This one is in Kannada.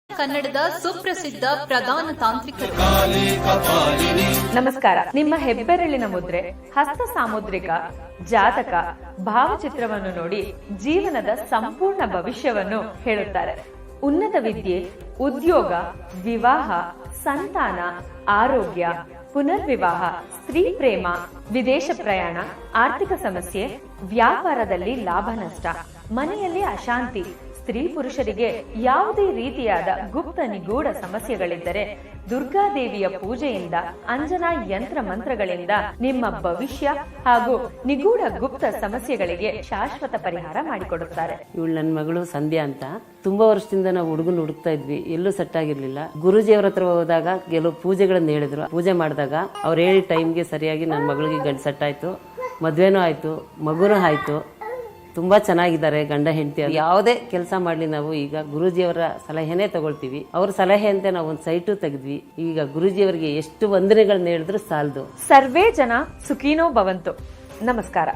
ಕನ್ನಡದ ಸುಪ್ರಸಿದ್ಧ ಪ್ರಧಾನ ತಾಂತ್ರಿಕರು. ನಮಸ್ಕಾರ. ನಿಮ್ಮ ಹೆಬ್ಬೆರಳಿನ ಮುದ್ರೆ, ಹಸ್ತ ಸಾಮುದ್ರಿಕ, ಜಾತಕ, ಭಾವಚಿತ್ರವನ್ನು ನೋಡಿ ಜೀವನದ ಸಂಪೂರ್ಣ ಭವಿಷ್ಯವನ್ನು ಹೇಳುತ್ತಾರೆ. ಉನ್ನತ ವಿದ್ಯೆ, ಉದ್ಯೋಗ, ವಿವಾಹ, ಸಂತಾನ, ಆರೋಗ್ಯ, ಪುನರ್ವಿವಾಹ, ಸ್ತ್ರೀ ಪ್ರೇಮ, ವಿದೇಶ ಪ್ರಯಾಣ, ಆರ್ಥಿಕ ಸಮಸ್ಯೆ, ವ್ಯಾಪಾರದಲ್ಲಿ ಲಾಭ ನಷ್ಟ, ಮನೆಯಲ್ಲಿ ಅಶಾಂತಿ, ಸ್ತ್ರೀ ಪುರುಷರಿಗೆ ಯಾವುದೇ ರೀತಿಯಾದ ಗುಪ್ತ ನಿಗೂಢ ಸಮಸ್ಯೆಗಳಿದ್ದರೆ ದುರ್ಗಾದೇವಿಯ ಪೂಜೆಯಿಂದ, ಅಂಜನಾ ಯಂತ್ರ ಮಂತ್ರಗಳಿಂದ ನಿಮ್ಮ ಭವಿಷ್ಯ ಹಾಗೂ ನಿಗೂಢ ಗುಪ್ತ ಸಮಸ್ಯೆಗಳಿಗೆ ಶಾಶ್ವತ ಪರಿಹಾರ ಮಾಡಿಕೊಡುತ್ತಾರೆ. ಇವಳು ನನ್ನ ಮಗಳು ಸಂಧ್ಯಾ ಅಂತ. ತುಂಬಾ ವರ್ಷದಿಂದ ನಾವು ಹುಡುಗನ ಹುಡುಕ್ತಾ ಇದ್ವಿ, ಎಲ್ಲೂ ಸೆಟ್ ಆಗಿರ್ಲಿಲ್ಲ. ಗುರುಜಿಯವ್ರ ಹತ್ರ ಹೋದಾಗ ಕೆಲವು ಪೂಜೆಗಳನ್ನ ಹೇಳಿದ್ರು. ಪೂಜೆ ಮಾಡಿದಾಗ ಅವ್ರು ಹೇಳಿದ ಟೈಮ್ಗೆ ಸರಿಯಾಗಿ ನನ್ನ ಮಗಳಿಗೆ ಗಂಡು ಸೆಟ್ ಆಯ್ತು, ಮದ್ವೆನೂ ಆಯ್ತು, ಮಗುನೂ ಆಯ್ತು. ತುಂಬಾ ಚೆನ್ನಾಗಿದ್ದಾರೆ ಗಂಡ ಹೆಂಡತಿ. ಯಾವುದೇ ಕೆಲಸ ಮಾಡ್ಲಿ ನಾವು ಈಗ ಗುರೂಜಿಯವರ ಸಲಹೆನೇ ತಗೊಳ್ತೀವಿ. ಅವ್ರ ಸಲಹೆ ಅಂತ ನಾವು ಒಂದು ಸೈಟು ತೆಗೆದ್ವಿ. ಈಗ ಗುರೂಜಿಯವರಿಗೆ ಎಷ್ಟು ವಂದನೆಗಳನ್ನ ಹೇಳಿದ್ರು ಸಾಲದು. ಸರ್ವೇ ಜನ ಸುಖೀನೋ ಭವಂತು. ನಮಸ್ಕಾರ.